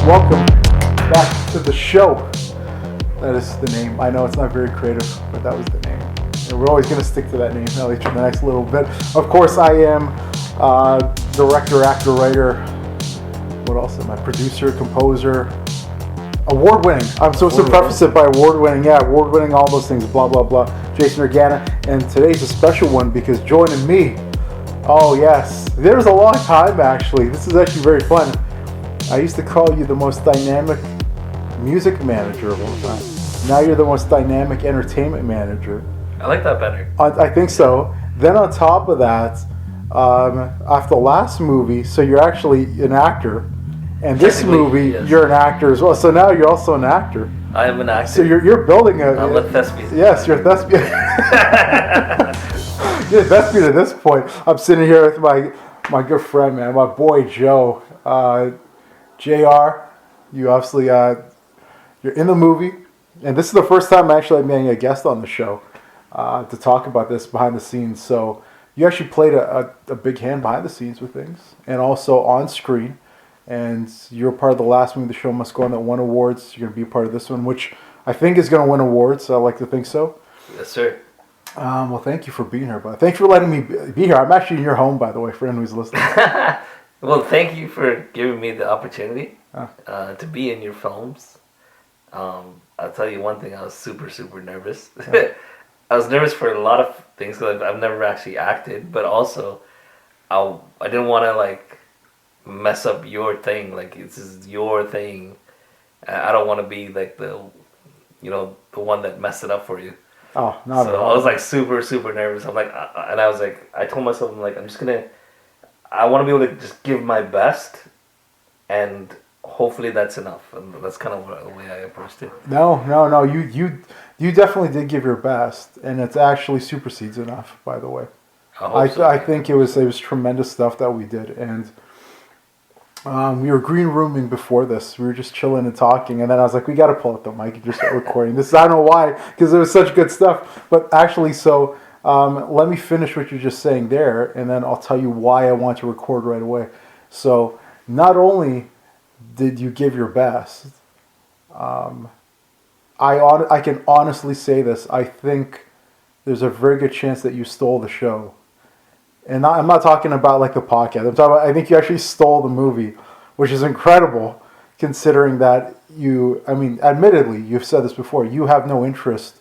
welcome back to the show. That is the name. I know it's not very creative, but that was the name. And we're always going to stick to that name, at least for the next little bit. Of course, I am director, actor, writer. What else am I? Producer, composer. Award-winning. I'm supposed to preface it by award-winning. Yeah, award-winning, all those things, blah, blah, blah. Jason Durgana. And today's a special one because joining me, oh yes, there's a long time actually. This is actually very fun. I used to call you the most dynamic music manager of all time. Now you're the most dynamic entertainment manager. I like that better. I think so. Then on top of that, after the last movie, so you're actually an actor. And this movie, yes. You're an actor as well. So now you're also an actor. I am an actor. So you're building a... I'm a thespian. Yes, you're a thespian. You're a thespian at this point. I'm sitting here with my good friend, man, my boy Joe. JR, you obviously, you're in the movie. And this is the first time actually I'm being a guest on the show to talk about this behind the scenes. So you actually played a big hand behind the scenes with things and also on screen. And you're part of the last movie, The Show Must Go On, that won awards. You're going to be a part of this one, which I think is going to win awards. I like to think so. Yes, sir. Well, thank you for being here, bud. Thank you for letting me be here. I'm actually in your home, by the way, for anyone who's listening. Well, thank you for giving me the opportunity to be in your films. I'll tell you one thing. I was super, super nervous. Yeah. I was nervous for a lot of things because I've never actually acted, but also I didn't want to, mess up your thing. This is your thing. I don't want to be the one that messed it up for you. Oh, not at all. I was super, super nervous. I'm and I was I told myself, I want to be able to just give my best, and hopefully that's enough. And that's kind of the way I approached it. No. You definitely did give your best, and it actually supersedes enough. By the way, I think it was tremendous stuff that we did, and. We were green rooming before this. We were just chilling and talking, and then I was like, "We got to pull up the mic and just start recording this." I don't know why, because it was such good stuff. But actually, so let me finish what you're just saying there, and then I'll tell you why I want to record right away. So, not only did you give your best, I can honestly say this. I think there's a very good chance that you stole the show. And I'm not talking about the podcast. I'm talking about, I think you actually stole the movie, which is incredible considering that admittedly, you've said this before, you have no interest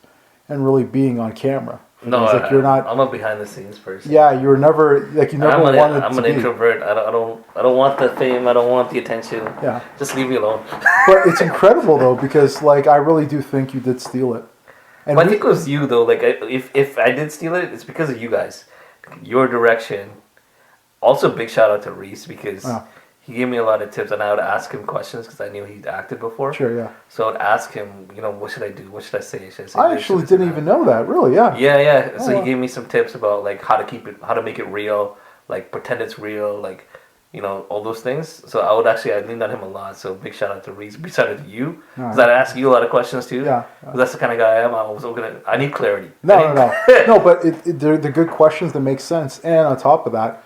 in really being on camera. No, you're not. I'm a behind the scenes person. Yeah, you were never, you never wanted to be. I'm an introvert. I don't want the fame. I don't want the attention. Yeah. Just leave me alone. But it's incredible though, because I really do think you did steal it. And I think it was you though. If I did steal it, it's because of you guys. Your direction. Also, big shout out to Reese because he gave me a lot of tips, and I would ask him questions because I knew he'd acted before. Sure, yeah. So I'd ask him, what should I do? What should I say? I actually didn't even know that. Really, yeah. Yeah. So he gave me some tips about how to make it real, pretend it's real, all those things. So I leaned on him a lot. So big shout out to Reese. Big shout out to you because I'd ask you a lot of questions too. Yeah. Because that's the kind of guy I am. I need clarity. No. But they're the good questions that make sense. And on top of that,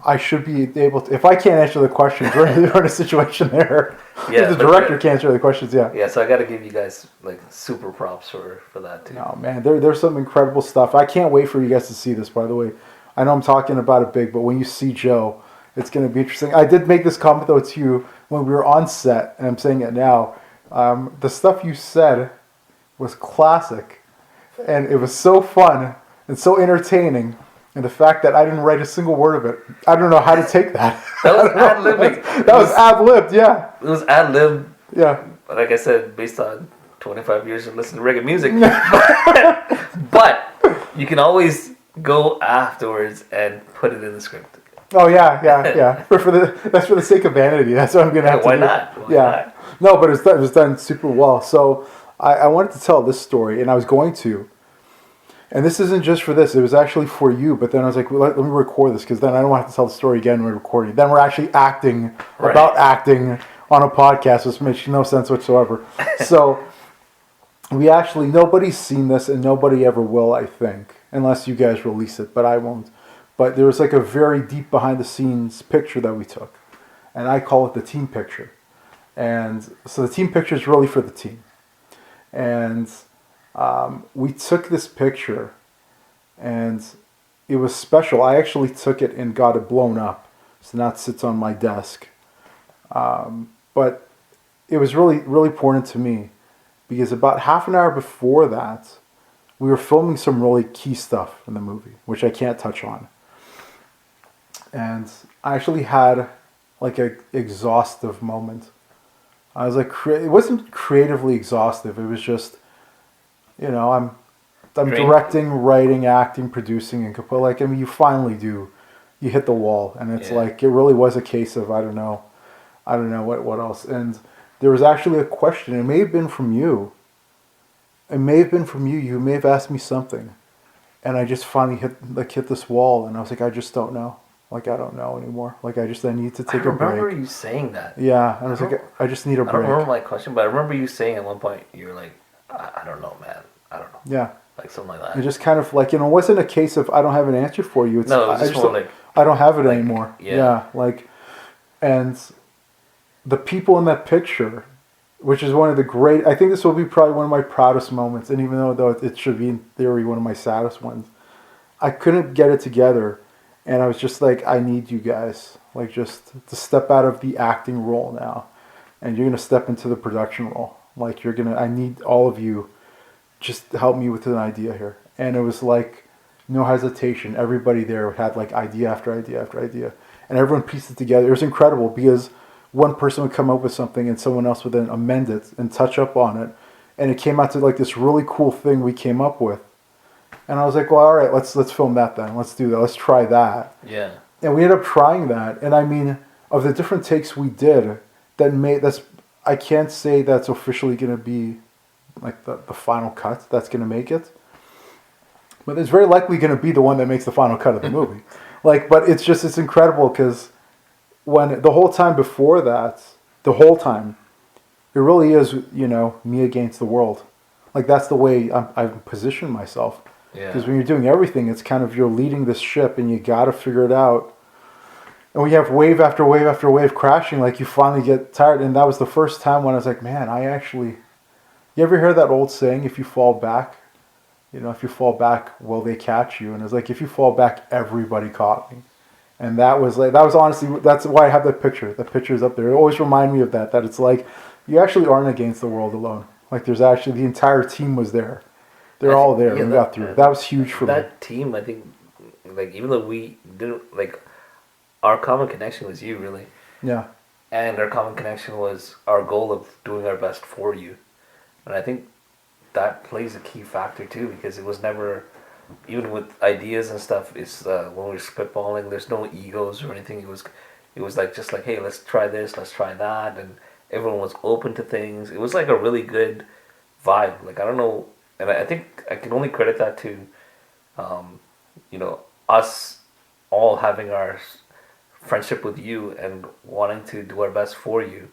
I should be able to. If I can't answer the questions, we're in a situation there. Yeah. If the director can't answer the questions, yeah. Yeah. So I got to give you guys super props for that too. Oh man, there's some incredible stuff. I can't wait for you guys to see this. By the way, I know I'm talking about it big, but when you see Joe. It's going to be interesting. I did make this comment, though, to you when we were on set, and I'm saying it now. The stuff you said was classic, and it was so fun and so entertaining. And the fact that I didn't write a single word of it, I don't know how to take that. That was ad-libbing. That was ad-libbed, yeah. It was ad-libbed. Yeah. Like I said, based on 25 years of listening to reggae music. But you can always go afterwards and put it in the script. Oh yeah. That's for the sake of vanity. That's what I'm gonna have to do. Why not? Why not? No, but it was done super well. So I wanted to tell this story, and I was going to. And this isn't just for this; it was actually for you. But then I was like, well, let me record this because then I don't have to tell the story again when we're recording. Then we're actually acting about acting on a podcast, which makes no sense whatsoever. So nobody's seen this, and nobody ever will, I think, unless you guys release it. But I won't. But there was a very deep behind the scenes picture that we took. And I call it the team picture. And so the team picture is really for the team. And we took this picture, and it was special. I actually took it and got it blown up, so now it sits on my desk. But it was really, really important to me because about half an hour before that, we were filming some really key stuff in the movie, which I can't touch on. And I actually had like an exhaustive moment. I was like, it wasn't creatively exhaustive. It was just, I'm directing, writing, acting, producing, and like, I mean, you finally do, you hit the wall, and it's like, it really was a case of, I don't know what else. And there was actually a question. It may have been from you. You may have asked me something, and I just finally hit this wall, and I was like, I just don't know. Like, I don't know anymore. Like, I need to take a break. I remember you saying that. Yeah, and I was like, I just need a break. I don't remember my question, but I remember you saying at one point, you were like, I don't know, man. I don't know. Yeah. Like, something like that. It just kind of like, it wasn't a case of I don't have an answer for you. It's, no, it was just more like, I don't have it anymore. Yeah. Like, and the people in that picture, which is one of the great, I think this will be probably one of my proudest moments, and even though it should be in theory one of my saddest ones, I couldn't get it together, and I was just like, I need you guys, like, just to step out of the acting role now, and you're going to step into the production role. Like, I need all of you just to help me with an idea here. And it was like, no hesitation. Everybody there had like idea after idea after idea, and everyone pieced it together. It was incredible because one person would come up with something and someone else would then amend it and touch up on it. And it came out to like this really cool thing we came up with. And I was like, well, all right, let's film that then. Let's do that. Let's try that. Yeah. And we ended up trying that. And I mean, of the different takes we did, I can't say that's officially going to be like the final cut that's going to make it. But it's very likely going to be the one that makes the final cut of the movie. But it's incredible because when the whole time before that, it really is, me against the world. Like, that's the way I've positioned myself. Because when you're doing everything, it's kind of, you're leading this ship and you got to figure it out. And we have wave after wave after wave crashing, like you finally get tired. And that was the first time when I was like, man, you ever hear that old saying, if you fall back, will they catch you? And it's like, if you fall back, everybody caught me. And that was honestly, that's why I have that picture. The picture is up there. It always reminds me of that it's like, you actually aren't against the world alone. Like, there's actually, the entire team was there. They're all there. We got through. That was huge for me. That team, I think, like, even though we didn't, like, our common connection was you, really. Yeah. And our common connection was our goal of doing our best for you. And I think that plays a key factor, too, because it was never, even with ideas and stuff, it's when we were spitballing, there's no egos or anything. It was like, just like, hey, let's try this, let's try that, and everyone was open to things. It was like a really good vibe. Like, I don't know, and I think I can only credit that to, us all having our friendship with you and wanting to do our best for you.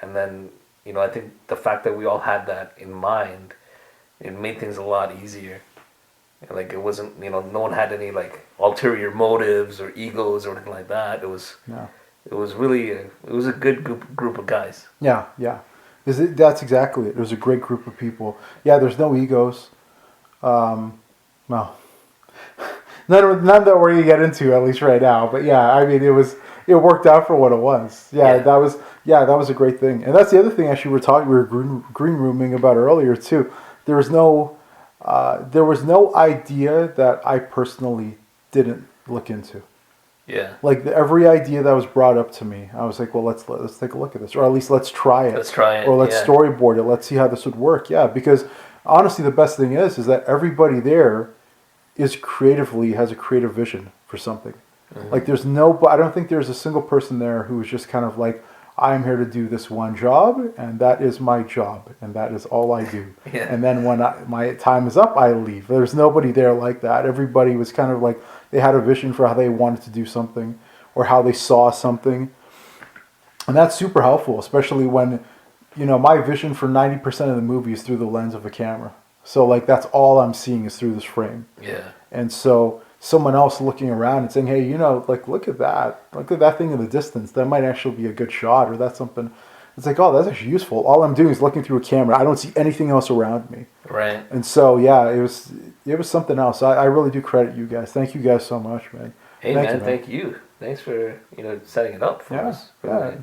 And then, I think the fact that we all had that in mind, it made things a lot easier. Like, it wasn't, no one had any like ulterior motives or egos or anything like that. It was really, it was a good group of guys. Yeah. That's exactly it. It was a great group of people. Yeah, there's no egos. Well, none that we're going to get into, at least right now. But yeah, I mean, it worked out for what it was. That was a great thing. And that's the other thing actually we were green rooming about earlier too. There was no idea that I personally didn't look into. Yeah. Like, every idea that was brought up to me, I was like, well, let's take a look at this, or at least let's try it. Or let's storyboard it. Let's see how this would work. Yeah, because honestly, the best thing is that everybody there has a creative vision for something. Mm-hmm. Like, I don't think there's a single person there who is just kind of like, I'm here to do this one job, and that is my job, and that is all I do. Yeah. And then when my time is up, I leave. There's nobody there like that. Everybody was kind of like, they had a vision for how they wanted to do something, or how they saw something. And that's super helpful, especially when, my vision for 90% of the movie is through the lens of a camera. So, like, that's all I'm seeing is through this frame. Yeah. And so someone else looking around and saying, hey, like, look at that thing in the distance. That might actually be a good shot, or that's something. it's like, oh, that's actually useful. All I'm doing is looking through a camera. I don't see anything else around me. Right. And so, yeah, it was something else. I really do credit you guys. Thank you guys so much, man. Hey, thank you. Thanks for setting it up for us. Yeah.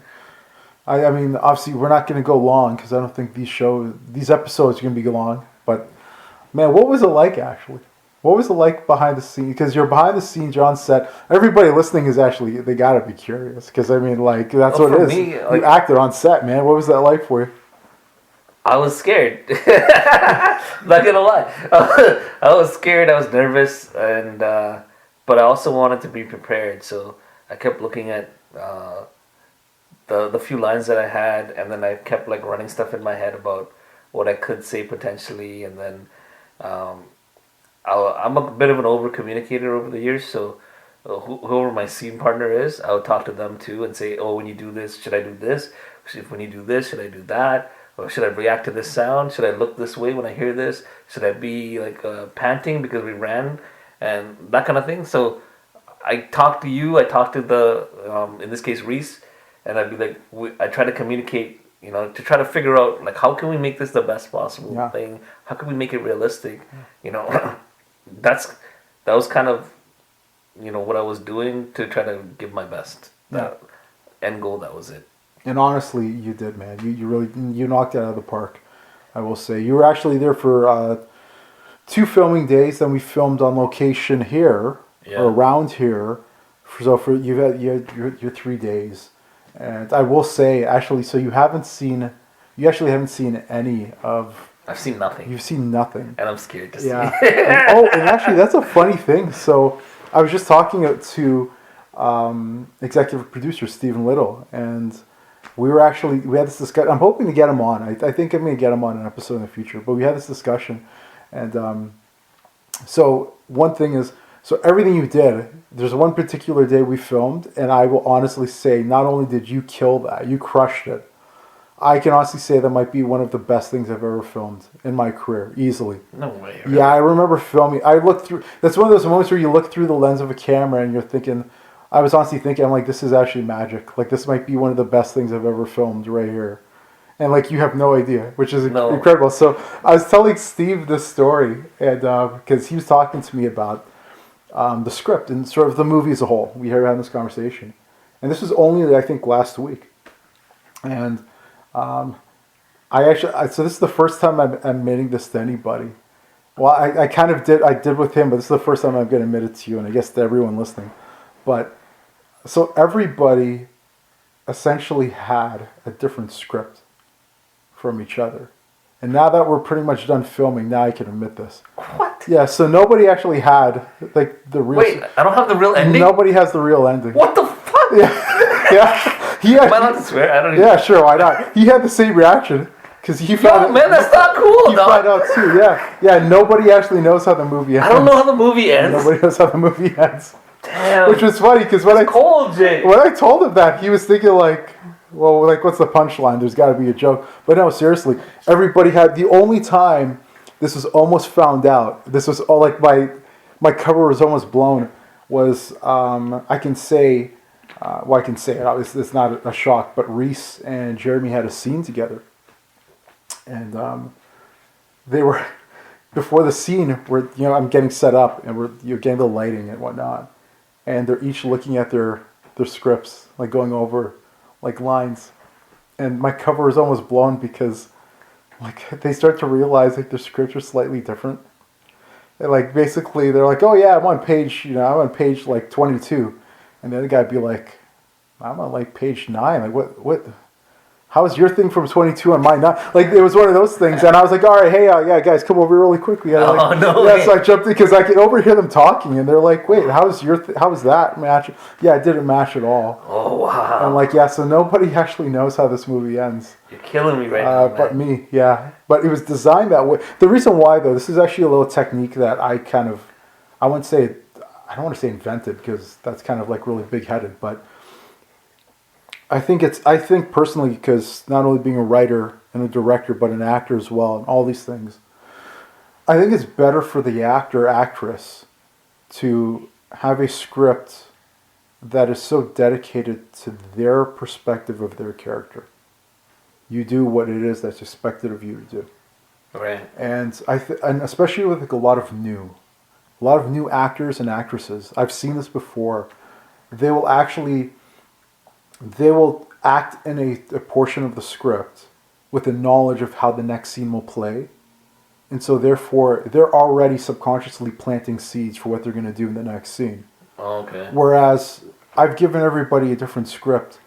I mean, obviously, we're not going to go long because I don't think these episodes are going to be long. But man, what was it like actually? What was it like behind the scenes? Because you're behind the scenes, you're on set. Everybody listening is actually, they got to be curious. Because, I mean, like, that's what it is. Me, you acted on set, man. What was that like for you? I was scared. Not going to lie. I was scared. I was nervous. And but I also wanted to be prepared. So I kept looking at the few lines that I had. And then I kept, like, running stuff in my head about what I could say potentially. And then... I'm a bit of an over communicator over the years, so whoever my scene partner is, I would talk to them too and say, oh, when you do this, should I do this? When you do this, should I do that? Or should I react to this sound? Should I look this way when I hear this? Should I be like panting because we ran? And that kind of thing. So I talk to you, I talk to the, in this case, Reese, and I'd be like, I try to communicate, to try to figure out, like, how can we make this the best possible thing? How can we make it realistic? That was kind of, what I was doing to try to give my best. That end goal, that was it. And honestly, you did, man. You really, you knocked it out of the park, I will say. You were actually there for 2 filming days. Then we filmed on location here, or around here. So you had your 3 days. And I will say, actually, so you actually haven't seen any of... I've seen nothing. You've seen nothing. And I'm scared to see. And actually, that's a funny thing. So I was just talking to executive producer Stephen Little, and we had this discussion. I'm hoping to get him on. I think I'm going to get him on an episode in the future. But we had this discussion. And so one thing is, so everything you did, there's one particular day we filmed, and I will honestly say, not only did you kill that, you crushed it. I can honestly say that might be one of the best things I've ever filmed in my career, easily. No way. Really? Yeah, I remember filming. I looked through. That's one of those moments where you look through the lens of a camera and you're thinking. I was honestly thinking, I'm like, this is actually magic. Like, this might be one of the best things I've ever filmed right here, and like, you have no idea, which is incredible. So I was telling Steve this story, and because he was talking to me about the script and sort of the movie as a whole. We were having this conversation, and this was only, I think, last week, and. So this is the first time I'm admitting this to anybody. Well, I kind of did. I did with him, but this is the first time I'm going to admit it to you, and I guess to everyone listening. But so everybody essentially had a different script from each other, and now that we're pretty much done filming, now I can admit this. What? Yeah. So nobody actually had like the real. Wait, I don't have the real ending. Nobody has the real ending. What the fuck? Yeah. Am I allowed to swear? I don't even... Yeah, sure, why not? He had the same reaction because he found out. Man, that's not cool. He found out too. Yeah. Nobody actually knows how the movie ends. I don't know how the movie ends. Nobody knows how the movie ends. Damn. Which was funny because when I told him that, he was thinking like, well, like, what's the punchline? There's got to be a joke. But no, seriously, everybody had. The only time this was almost found out, this was all like my cover was almost blown. Was I can say. I can say it. Obviously, it's not a shock, but Reese and Jeremy had a scene together, and they were before the scene where I'm getting set up and you're getting the lighting and whatnot, and they're each looking at their scripts, like going over like lines, and my cover is almost blown because like they start to realize like their scripts are slightly different, and like basically they're like, oh yeah, I'm on page like 22. And the other guy'd be like, I'm on like page 9. Like, what? How is your thing from 22 and mine not? Like, it was one of those things. And I was like, all right, hey, guys, come over really quick. We gotta, like, so I jumped in because I could overhear them talking. And they're like, wait, how is that match? Yeah, it didn't match at all. Oh, wow. And like, yeah, so nobody actually knows how this movie ends. You're killing me right now, man. But me, yeah. But it was designed that way. The reason why, though, this is actually a little technique that I wouldn't say... I don't want to say invented because that's kind of like really big-headed, but I think personally, because not only being a writer and a director, but an actor as well, and all these things, I think it's better for the actor, actress to have a script that is so dedicated to their perspective of their character. you do what it is that's expected of you to do. Right. And and especially with like a lot of new actors and actresses. I've seen this before. They will act in a portion of the script with the knowledge of how the next scene will play. And so therefore, they're already subconsciously planting seeds for what they're going to do in the next scene. Oh, okay. Whereas I've given everybody a different script.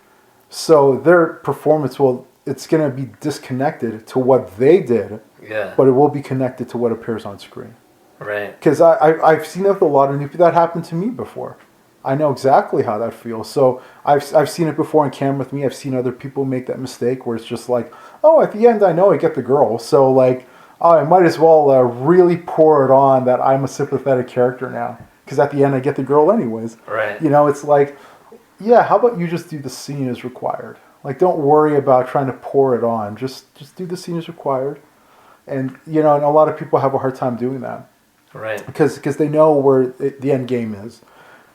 So their performance it's going to be disconnected to what they did. Yeah. But it will be connected to what appears on screen. Right. Because I've seen that with a lot of new people. That happened to me before. I know exactly how that feels. So I've seen it before on camera with me. I've seen other people make that mistake where it's just like, oh, at the end I know I get the girl. So like, oh, I might as well really pour it on that I'm a sympathetic character now. Because at the end I get the girl anyways. Right. You know, it's like, yeah, how about you just do the scene as required? Like, don't worry about trying to pour it on. Just do the scene as required. And, you know, and a lot of people have a hard time doing that. Right. Because they know where the end game is.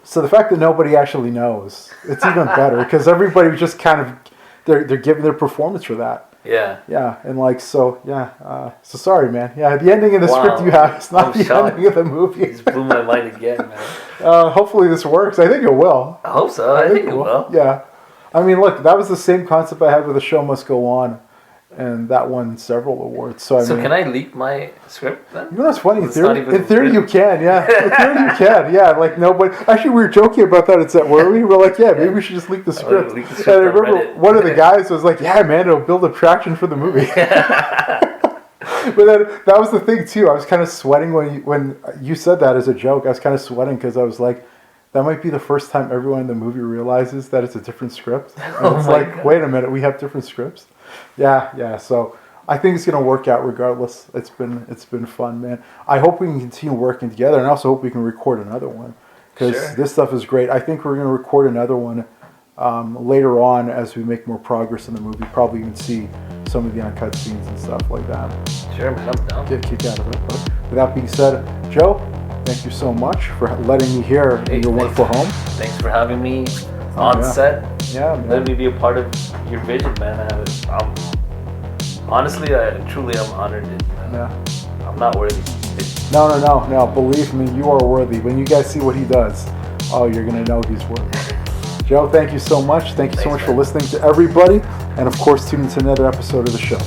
So the fact that nobody actually knows, it's even better. Because everybody just kind of, they're giving their performance for that. Yeah. Yeah. And like, so, yeah. So sorry, man. Yeah, the ending of the script you have is not ending of the movie. It just blew my mind again, man. Hopefully this works. I think it will. I hope so. I think it will. Yeah. I mean, look, that was the same concept I had with The Show Must Go On. And that won several awards. So I mean, can I leak my script then? You know what's funny? In theory you can, yeah. In theory you can, yeah. Like nobody. Actually, we were joking about that at set, were we? We're like, yeah, maybe we should just leak the script. And I remember one of the guys was like, yeah, man, it'll build attraction for the movie. But then that was the thing too. I was kind of sweating when you said that as a joke. I was kind of sweating because I was like, that might be the first time everyone in the movie realizes that it's a different script. And it's like, wait a minute, we have different scripts. Yeah. So I think it's gonna work out regardless. It's been fun, man. I hope we can continue working together, and I also hope we can record another one because this stuff is great. I think we're gonna record another one later on as we make more progress in the movie. Probably even see some of the uncut scenes and stuff like that. Sure, man. I'm down. Get a kick out of it. But with that being said, Joe, thank you so much for letting me here in your wonderful home. Thanks for having me on set. Yeah, man. Let me be a part of your vision, man. Honestly, truly am honored. Yeah. I'm not worthy. No. Believe me, you are worthy. When you guys see what he does, oh, you're going to know he's worthy. Joe, thank you so much. Thank you so much for listening to everybody. And of course, tune into another episode of the show.